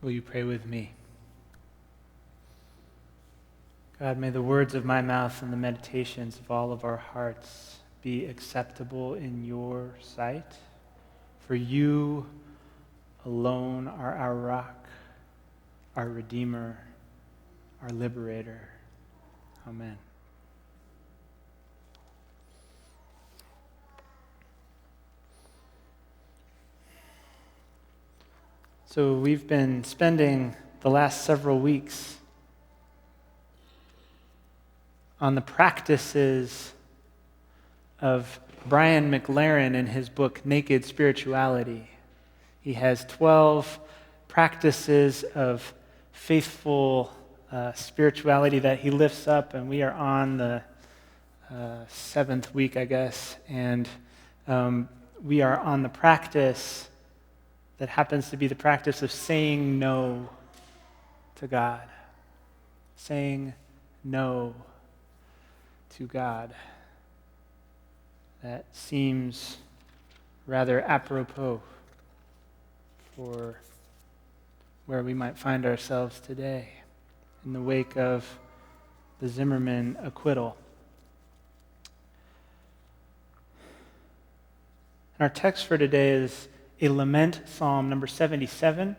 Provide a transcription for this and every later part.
Will you pray with me? God, may the words of my mouth and the meditations of all of our hearts be acceptable in your sight. For you alone are our rock, our Redeemer, our Liberator. Amen. So we've been spending the last several weeks on the practices of Brian McLaren in his book, Naked Spirituality. He has 12 practices of faithful spirituality that he lifts up, and we are on the 7th week, I guess, and we are on the practice that happens to be the practice of saying no to God. Saying no to God. That seems rather apropos for where we might find ourselves today in the wake of the Zimmerman acquittal. And our text for today is a lament psalm, number 77.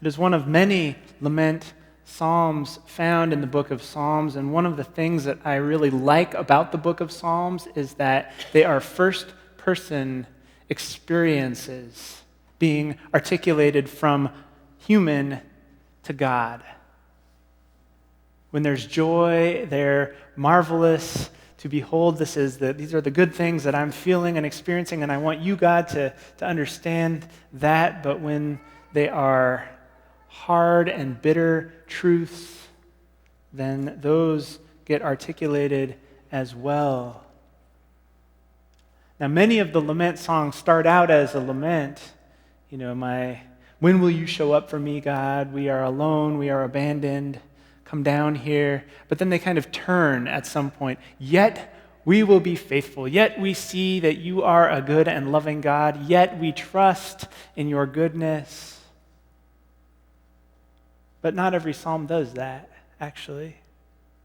It is one of many lament psalms found in the book of Psalms, and one of the things that I really like about the book of Psalms is that they are first-person experiences being articulated from human to God. When there's joy, they're marvelous to behold. These are the good things that I'm feeling and experiencing, and I want you, God, to understand that. But when they are hard and bitter truths, then those get articulated as well. Now, many of the lament songs start out as a lament. When will you show up for me, God? We are alone, we are abandoned. Come down here. But then they kind of turn at some point. Yet we will be faithful. Yet we see that you are a good and loving God. Yet we trust in your goodness. But not every psalm does that, actually.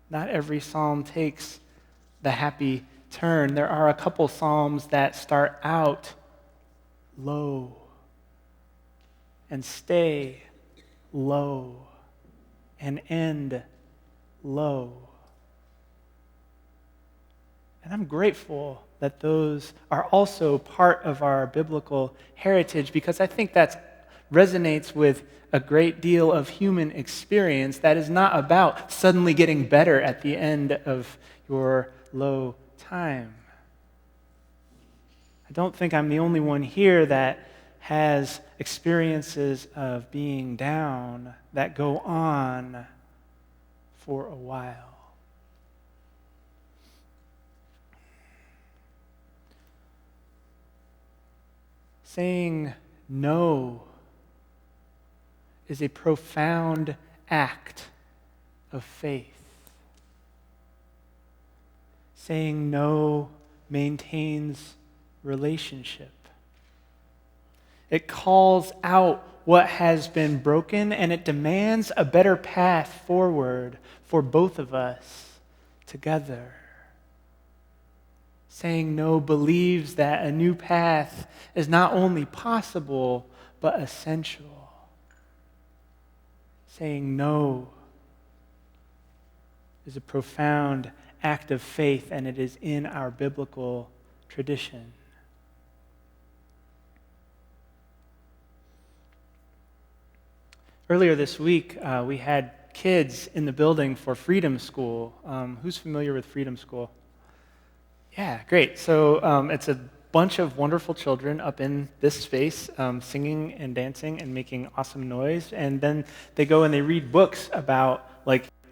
Not every psalm takes the happy turn. There are a couple psalms that start out low and stay low and end low. And I'm grateful that those are also part of our biblical heritage, because I think that resonates with a great deal of human experience that is not about suddenly getting better at the end of your low time. I don't think I'm the only one here that has experiences of being down that go on for a while. Saying no is a profound act of faith. Saying no maintains relationship. It calls out what has been broken, and it demands a better path forward for both of us together. Saying no believes that a new path is not only possible, but essential. Saying no is a profound act of faith, and it is in our biblical tradition. Earlier this week, we had kids in the building for Freedom School. Who's familiar with Freedom School? Yeah, great. So it's a bunch of wonderful children up in this space singing and dancing and making awesome noise. And then they go and they read books about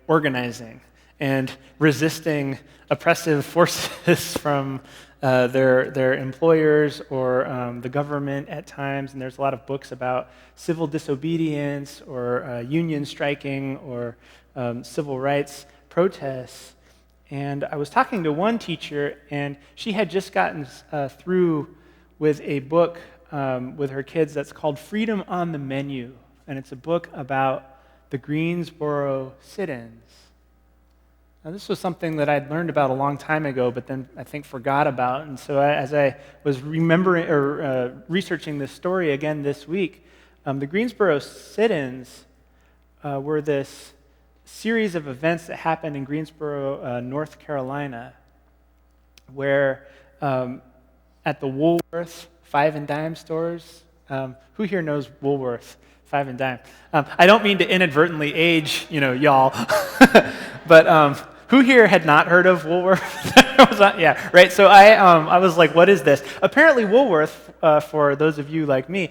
organizing and resisting oppressive forces from their employers or the government at times. And there's a lot of books about civil disobedience or union striking or civil rights protests. And I was talking to one teacher, and she had just gotten through with a book with her kids that's called Freedom on the Menu. and it's a book about the Greensboro sit-ins. Now, this was something that I'd learned about a long time ago, but then I think forgot about. And so as I was remembering or researching this story again this week, the Greensboro sit-ins were this series of events that happened in Greensboro, North Carolina, where at the Woolworth 5 and dime stores, who here knows Woolworth 5 and dime? I don't mean to inadvertently age, y'all, but who here had not heard of Woolworth? Yeah, right. So I was like, what is this? Apparently, Woolworth, for those of you like me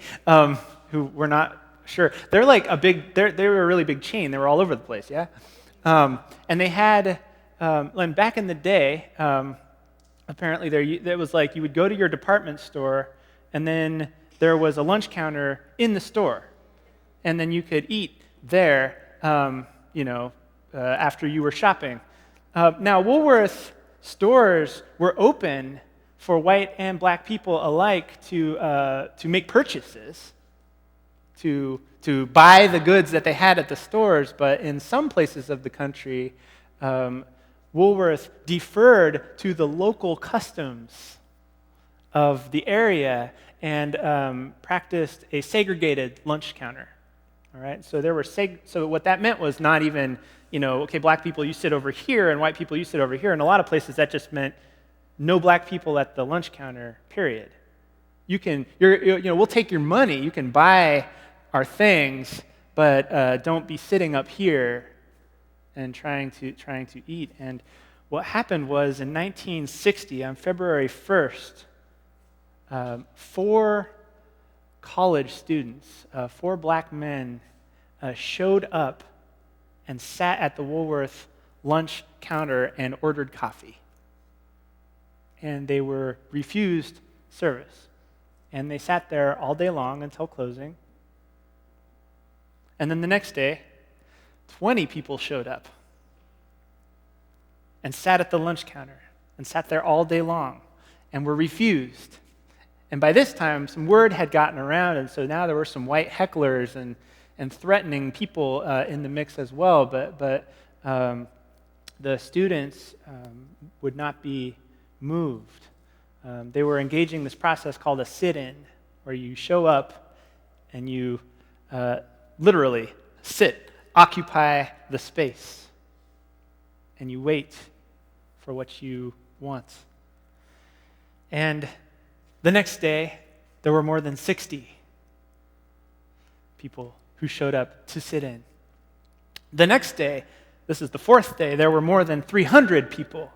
who were not sure, they're like they were a really big chain. They were all over the place, yeah. And they had, and back in the day, apparently it was like you would go to your department store, and then there was a lunch counter in the store, and then you could eat there, after you were shopping. Now, Woolworth stores were open for white and black people alike to make purchases, to buy the goods that they had at the stores, but in some places of the country, Woolworth deferred to the local customs of the area and practiced a segregated lunch counter. All right, so so what that meant was not even, okay, black people, you sit over here, and white people, you sit over here. In a lot of places, that just meant no black people at the lunch counter, period. We'll take your money, you can buy our things, but don't be sitting up here and trying to eat. And what happened was in 1960, on February 1st, 4 college students, 4 black men, showed up and sat at the Woolworth lunch counter and ordered coffee. And they were refused service. And they sat there all day long until closing. And then the next day, 20 people showed up and sat at the lunch counter and sat there all day long and were refused. And by this time, some word had gotten around, and so now there were some white hecklers and threatening people in the mix as well. But the students would not be moved. They were engaging this process called a sit-in, where you show up and you literally sit, occupy the space, and you wait for what you want. And the next day, there were more than 60 people who showed up to sit in. The next day, this is the 4th day, there were more than 300 people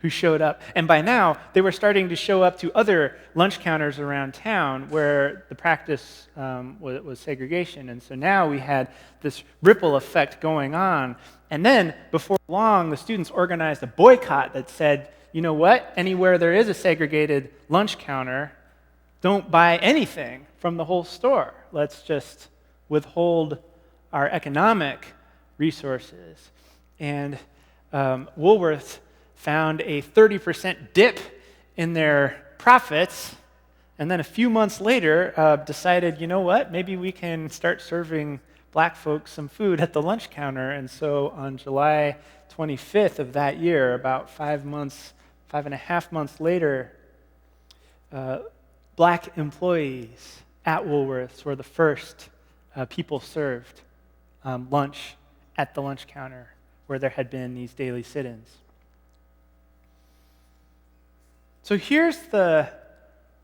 who showed up. And by now, they were starting to show up to other lunch counters around town where the practice was segregation. And so now we had this ripple effect going on. And then, before long, the students organized a boycott that said, you know what? Anywhere there is a segregated lunch counter, don't buy anything from the whole store. Let's just withhold our economic resources. And Woolworth found a 30% dip in their profits, and then a few months later decided, you know what? Maybe we can start serving black folks some food at the lunch counter. And so on July 25th of that year, about 5.5 months later, black employees at Woolworths were the first people served lunch at the lunch counter where there had been these daily sit-ins. So here's the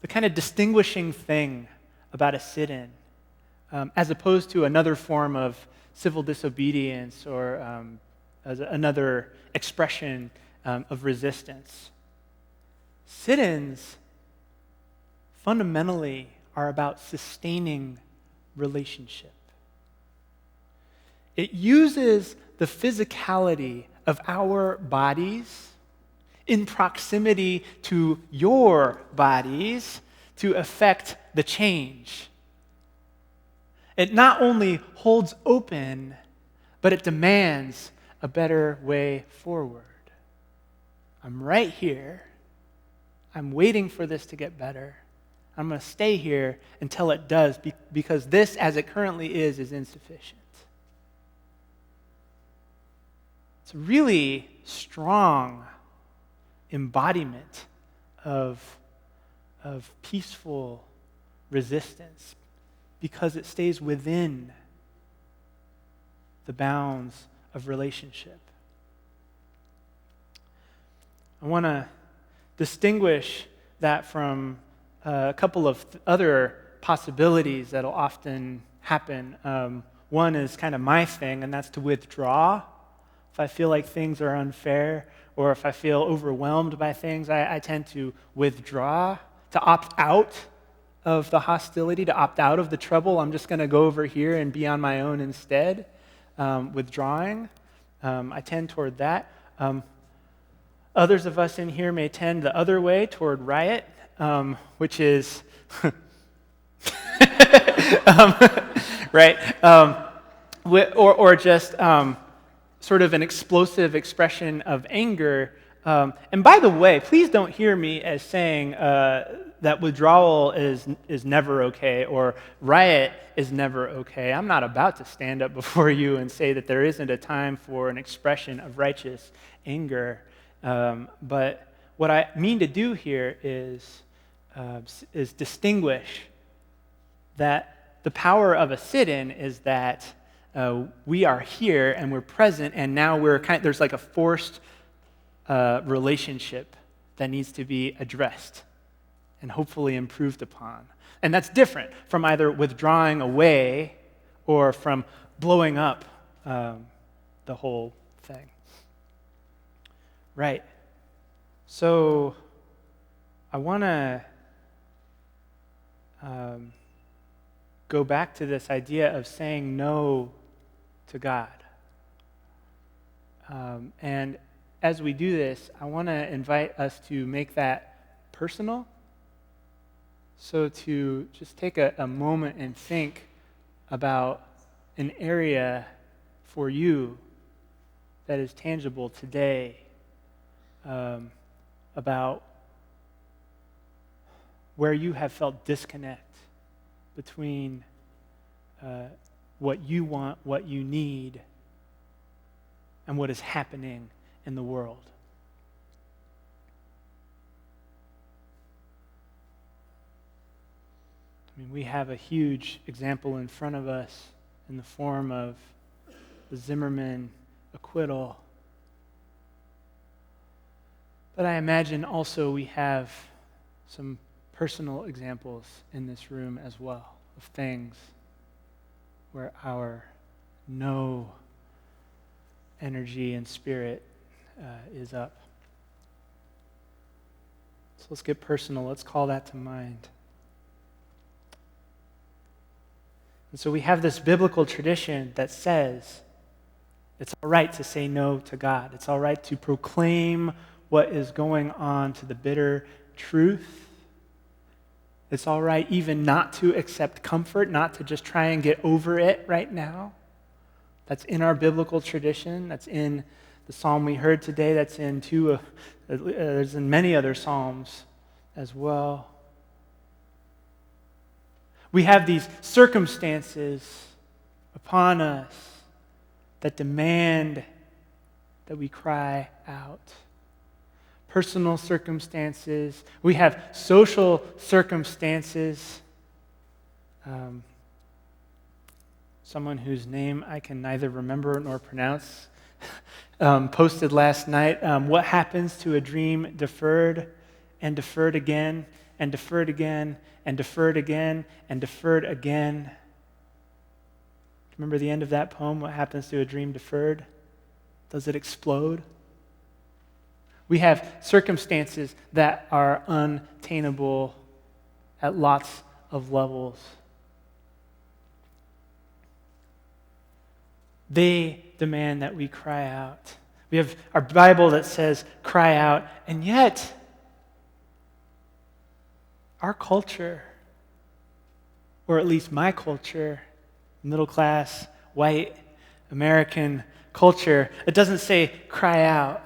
kind of distinguishing thing about a sit-in, as opposed to another form of civil disobedience or as another expression of resistance. Sit-ins fundamentally are about sustaining relationship. It uses the physicality of our bodies in proximity to your bodies to affect the change. It not only holds open, but it demands a better way forward. I'm right here. I'm waiting for this to get better. I'm going to stay here until it does, because this, as it currently is insufficient. It's a really strong embodiment of peaceful resistance, because it stays within the bounds of relationship. I want to distinguish that from a couple of other possibilities that'll often happen. One is kind of my thing, and that's to withdraw. If I feel like things are unfair, or if I feel overwhelmed by things, I tend to withdraw, to opt out of the hostility, to opt out of the trouble. I'm just going to go over here and be on my own instead, withdrawing. I tend toward that. Others of us in here may tend the other way, toward riot, which is, right? Or just sort of an explosive expression of anger. And by the way, please don't hear me as saying that withdrawal is never okay, or riot is never okay. I'm not about to stand up before you and say that there isn't a time for an expression of righteous anger. But what I mean to do here is distinguish that the power of a sit-in is that we are here and we're present, and now there's like a forced relationship that needs to be addressed and hopefully improved upon. And that's different from either withdrawing away or from blowing up the whole thing. Right. So I want to go back to this idea of saying no to God. And as we do this, I want to invite us to make that personal. So to just take a moment and think about an area for you that is tangible today, about where you have felt disconnect between what you want, what you need, and what is happening in the world. I mean, we have a huge example in front of us in the form of the Zimmerman acquittal. But I imagine also we have some personal examples in this room as well of things where our no energy and spirit is up. So let's get personal. Let's call that to mind. And so we have this biblical tradition that says it's all right to say no to God. It's all right to proclaim what is going on to the bitter truth. It's all right even not to accept comfort, not to just try and get over it right now. That's in our biblical tradition. That's in the psalm we heard today. That's in there's in many other psalms as well. We have these circumstances upon us that demand that we cry out. Personal circumstances. We have social circumstances. Someone whose name I can neither remember nor pronounce posted last night, what happens to a dream deferred and deferred again and deferred again and deferred again and deferred again? Remember the end of that poem? What happens to a dream deferred? Does it explode? We have circumstances that are unattainable at lots of levels. They demand that we cry out. We have our Bible that says, cry out, and yet our culture, or at least my culture, middle class, white, American culture, it doesn't say cry out.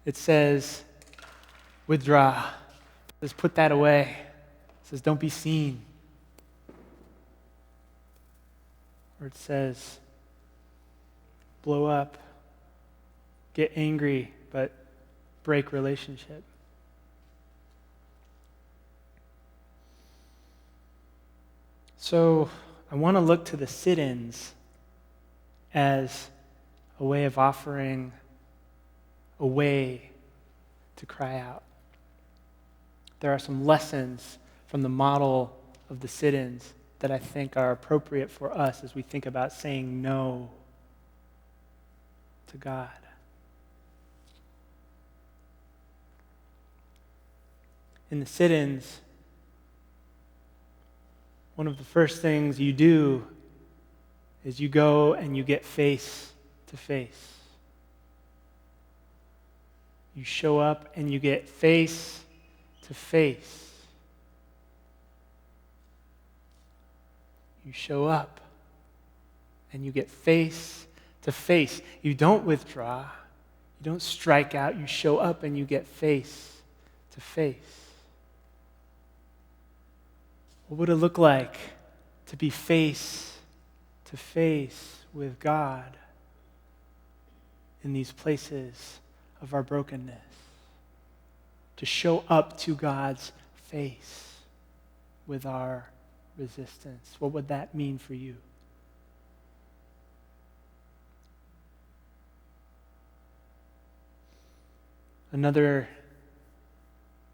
It says withdraw. It says put that away. It says, don't be seen. Or it says, blow up, get angry, but break relationship. So I want to look to the sit-ins as a way of offering a way to cry out. There are some lessons from the model of the sit-ins that I think are appropriate for us as we think about saying no to God. In the sit-ins, one of the first things you do is you go and you get face to face. You show up and you get face to face. You show up and you get face to face. You don't withdraw. You don't strike out. You show up and you get face to face. What would it look like to be face to face with God in these places of our brokenness? To show up to God's face with our resistance. What would that mean for you? Another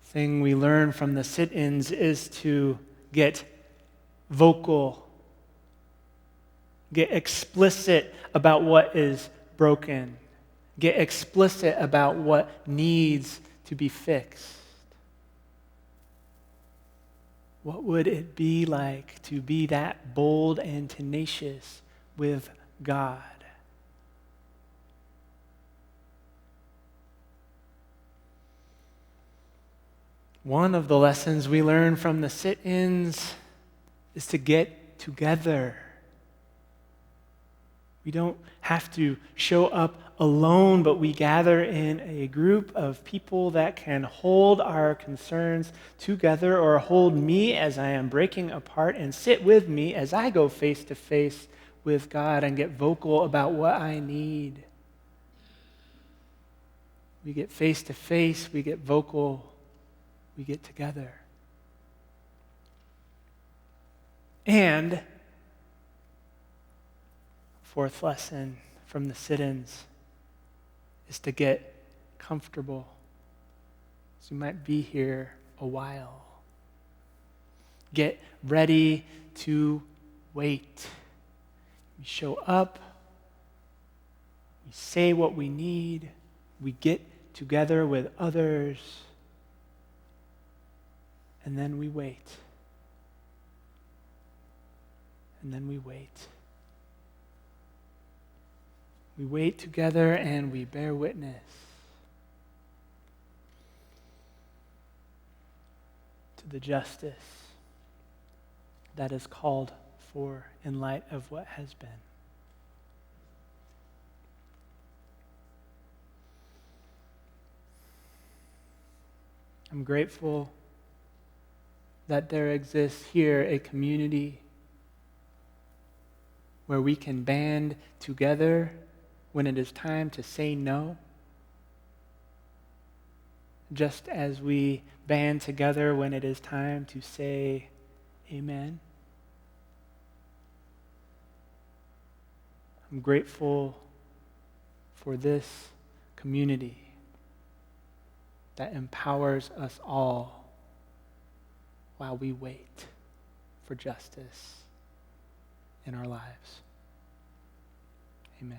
thing we learn from the sit-ins is to get vocal, get explicit about what is broken, get explicit about what needs to be fixed. What would it be like to be that bold and tenacious with God? One of the lessons we learn from the sit-ins is to get together. We don't have to show up alone, but we gather in a group of people that can hold our concerns together, or hold me as I am breaking apart, and sit with me as I go face to face with God and get vocal about what I need. We get face to face, we get vocal, we get together. And fourth lesson from the sit-ins is to get comfortable. So you might be here a while. Get ready to wait. We show up, we say what we need, we get together with others, and then we wait. And then we wait. We wait together and we bear witness to the justice that is called for in light of what has been. I'm grateful that there exists here a community where we can band together when it is time to say no, just as we band together when it is time to say amen. I'm grateful for this community that empowers us all while we wait for justice in our lives. Amen.